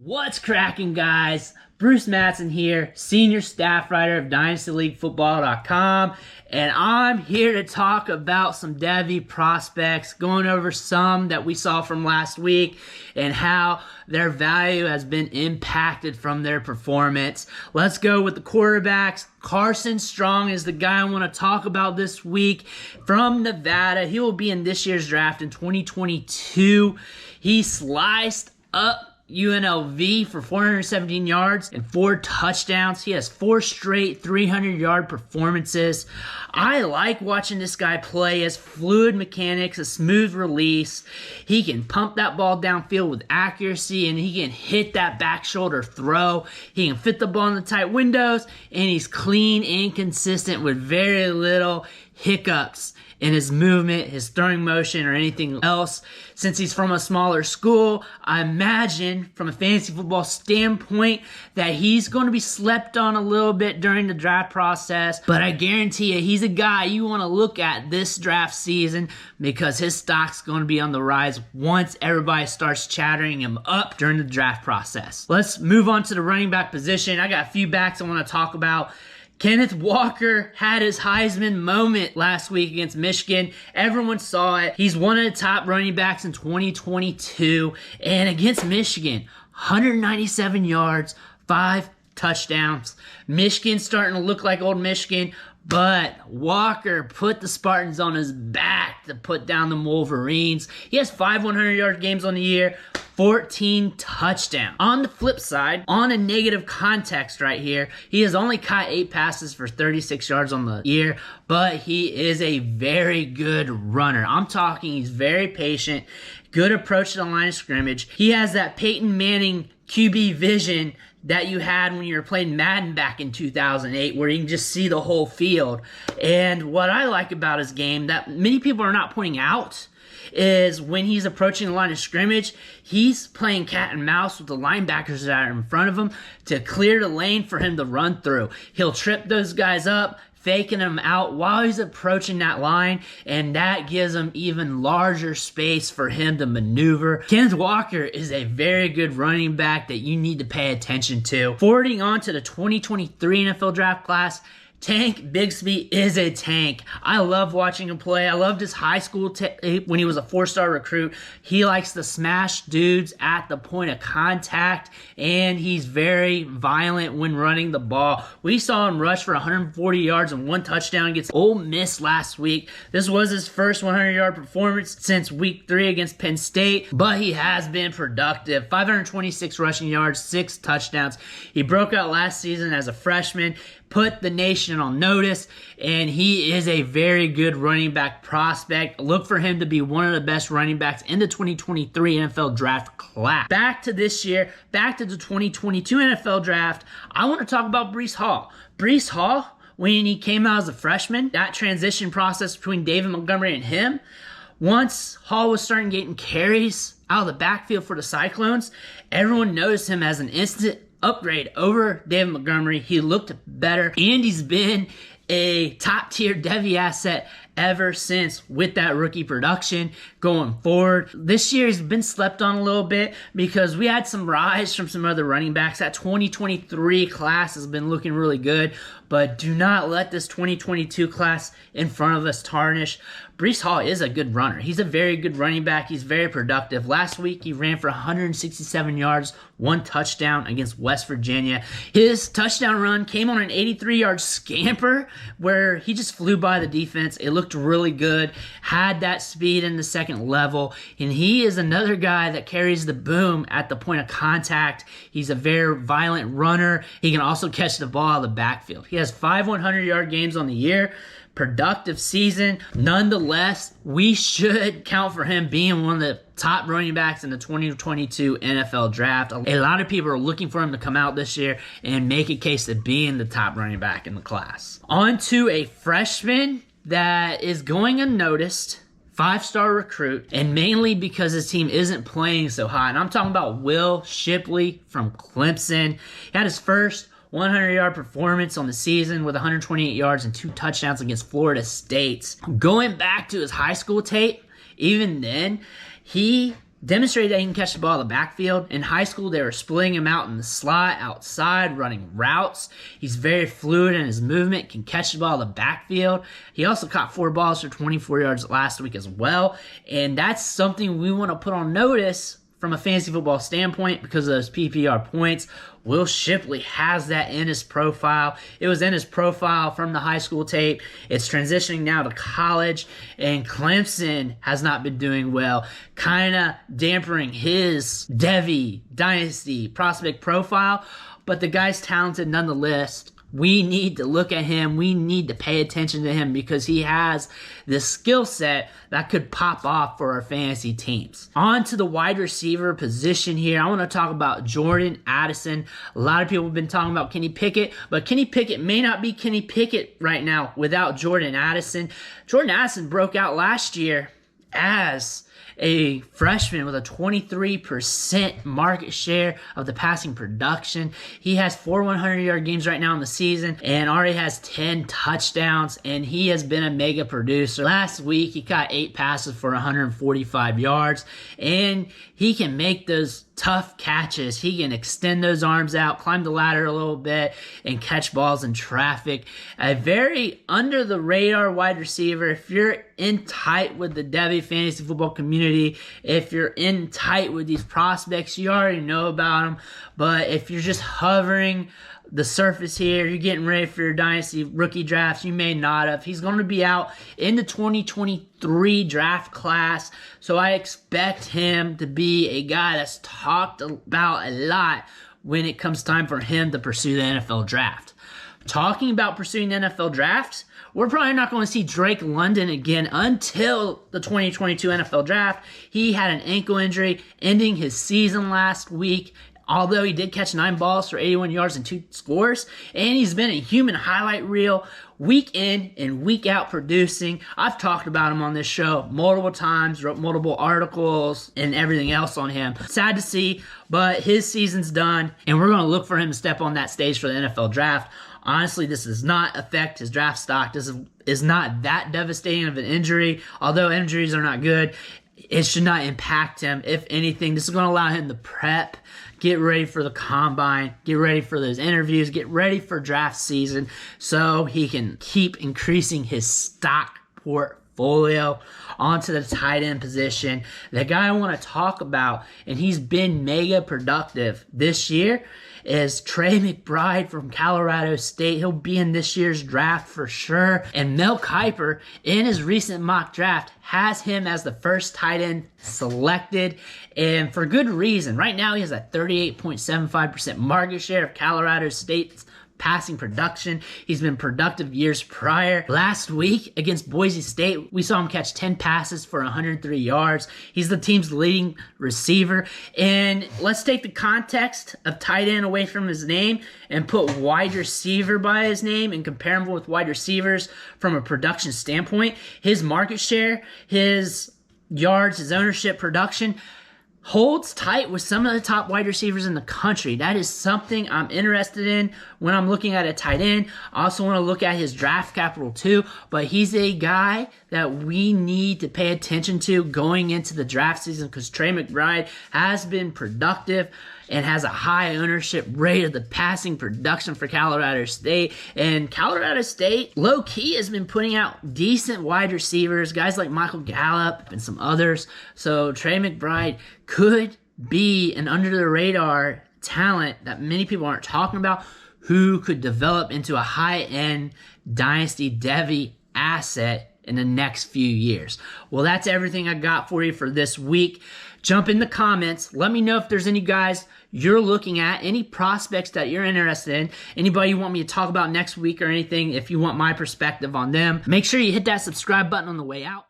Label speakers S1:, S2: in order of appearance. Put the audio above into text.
S1: What's cracking, guys? Bruce Matson here, senior staff writer of DynastyLeagueFootball.com, and I'm here to talk about some DEVY prospects, going over some that we saw from last week and how their value has been impacted from their performance. Let's go with the quarterbacks. Carson Strong is the guy I want to talk about this week from Nevada. He will be in this year's draft in 2022. He sliced up UNLV for 417 yards and 4 touchdowns. He has 4 straight 300-yard performances. I like watching this guy play. He has fluid mechanics, a smooth release. He can pump that ball downfield with accuracy, and he can hit that back shoulder throw. He can fit the ball in the tight windows, and he's clean and consistent with very little hiccups in his movement, his throwing motion, or anything else. Since he's from a smaller school, I imagine from a fantasy football standpoint that he's going to be slept on a little bit during the draft process, but I guarantee you he's a guy you want to look at this draft season because his stock's going to be on the rise once everybody starts chattering him up during the draft process. Let's move on to the running back position. I got a few backs I want to talk about. Kenneth Walker had his Heisman moment last week against Michigan. Everyone saw it. He's one of the top running backs in 2022. And against Michigan, 197 yards, 5 touchdowns. Michigan's starting to look like old Michigan, but Walker put the Spartans on his back to put down the Wolverines. He has 5 100-yard games on the year, 14 touchdowns. On the flip side, on a negative context right here, he has only caught 8 passes for 36 yards on the year, but he is a very good runner. I'm talking he's very patient, good approach to the line of scrimmage. He has that Peyton Manning QB vision that you had when you were playing Madden back in 2008, where you can just see the whole field. And what I like about his game that many people are not pointing out is when he's approaching the line of scrimmage, he's playing cat and mouse with the linebackers that are in front of him to clear the lane for him to run through. He'll trip those guys up, faking them out while he's approaching that line, and that gives him even larger space for him to maneuver. Kenneth Walker is a very good running back that you need to pay attention to. Forwarding on to the 2023 NFL draft class, Tank Bigsby is a tank. I love watching him play. I loved his high school tape when he was a 4-star recruit. He likes to smash dudes at the point of contact, and he's very violent when running the ball. We saw him rush for 140 yards and 1 touchdown against Ole Miss last week. This was his first 100-yard performance since week 3 against Penn State, but he has been productive. 526 rushing yards, 6 touchdowns. He broke out last season as a freshman, put the nation on notice, and he is a very good running back prospect. Look for him to be one of the best running backs in the 2023 NFL draft class. Back to this year, back to the 2022 NFL draft, I want to talk about Breece Hall. Breece Hall, when he came out as a freshman, that transition process between David Montgomery and him, once Hall was starting getting carries out of the backfield for the Cyclones, everyone noticed him as an instant upgrade over David Montgomery. He looked better, and he's been a top-tier DEVY asset ever since with that rookie production going forward. This year he's been slept on a little bit because we had some rise from some other running backs. That 2023 class has been looking really good, but do not let this 2022 class in front of us tarnish. Breece Hall is a good runner. He's a very good running back. He's very productive. Last week, he ran for 167 yards, 1 touchdown against West Virginia. His touchdown run came on an 83-yard scamper where he just flew by the defense. It looked really good, had that speed in the second level, and he is another guy that carries the boom at the point of contact. He's a very violent runner. He can also catch the ball out of the backfield. He has 5 100-yard games on the year. Productive season. Nonetheless, we should count for him being one of the top running backs in the 2022 NFL draft. A lot of people are looking for him to come out this year and make a case of being the top running back in the class. On to a freshman that is going unnoticed, 5-star recruit, and mainly because his team isn't playing so high. And I'm talking about Will Shipley from Clemson. He had his first 100-yard performance on the season with 128 yards and 2 touchdowns against Florida State. Going back to his high school tape, even then, he demonstrated that he can catch the ball in the backfield. In high school, they were splitting him out in the slot, outside, running routes. He's very fluid in his movement, can catch the ball in the backfield. He also caught 4 balls for 24 yards last week as well. And that's something we want to put on notice from a fantasy football standpoint because of those PPR points. Will Shipley has that in his profile. It was in his profile from the high school tape. It's transitioning now to college, and Clemson has not been doing well, kind of dampering his DEVY Dynasty prospect profile, but the guy's talented nonetheless. We need to look at him. We need to pay attention to him because he has this skill set that could pop off for our fantasy teams. On to the wide receiver position here. I want to talk about Jordan Addison. A lot of people have been talking about Kenny Pickett, but Kenny Pickett may not be Kenny Pickett right now without Jordan Addison. Jordan Addison broke out last year as a freshman with a 23% market share of the passing production. He has 4 100-yard games right now in the season and already has 10 touchdowns, and he has been a mega producer. Last week, he caught 8 passes for 145 yards, and he can make those tough catches. He can extend those arms out, climb the ladder a little bit, and catch balls in traffic. A very under-the-radar wide receiver. If you're in tight with the DEVY fantasy football community, if you're in tight with these prospects, you already know about them. But if you're just hovering the surface here, you're getting ready for your Dynasty rookie drafts, you may not have. He's going to be out in the 2023 draft class, so I expect him to be a guy that's talked about a lot when it comes time for him to pursue the NFL draft. Talking about pursuing the NFL draft, we're probably not going to see Drake London again until the 2022 NFL draft. He had an ankle injury ending his season last week, although he did catch 9 balls for 81 yards and 2 scores, and he's been a human highlight reel week in and week out producing. I've talked about him on this show multiple times, wrote multiple articles and everything else on him. Sad to see, but his season's done, and we're going to look for him to step on that stage for the NFL draft. Honestly, this does not affect his draft stock. This is not that devastating of an injury. Although injuries are not good, it should not impact him. If anything, this is going to allow him to prep, get ready for the combine, get ready for those interviews, get ready for draft season so he can keep increasing his stock portfolio. Onto the tight end position. The guy I want to talk about, and he's been mega productive this year, is Trey McBride from Colorado State. He'll be in this year's draft for sure. And Mel Kiper, in his recent mock draft, has him as the first tight end selected, and for good reason. Right now, he has a 38.75% market share of Colorado State's passing production. He's been productive years prior. Last week against Boise State, we saw him catch 10 passes for 103 yards. He's the team's leading receiver. And let's take the context of tight end away from his name and put wide receiver by his name and compare him with wide receivers from a production standpoint. His market share, his yards, his ownership, production holds tight with some of the top wide receivers in the country. That is something I'm interested in when I'm looking at a tight end. I also want to look at his draft capital too, but he's a guy that we need to pay attention to going into the draft season because Trey McBride has been productive and has a high ownership rate of the passing production for Colorado State. And Colorado State, low-key, has been putting out decent wide receivers, guys like Michael Gallup and some others. So Trey McBride could be an under-the-radar talent that many people aren't talking about who could develop into a high-end Dynasty DEVY asset in the next few years. Well, that's everything I got for you for this week. Jump in the comments. Let me know if there's any guys you're looking at, any prospects that you're interested in, anybody you want me to talk about next week or anything if you want my perspective on them. Make sure you hit that subscribe button on the way out.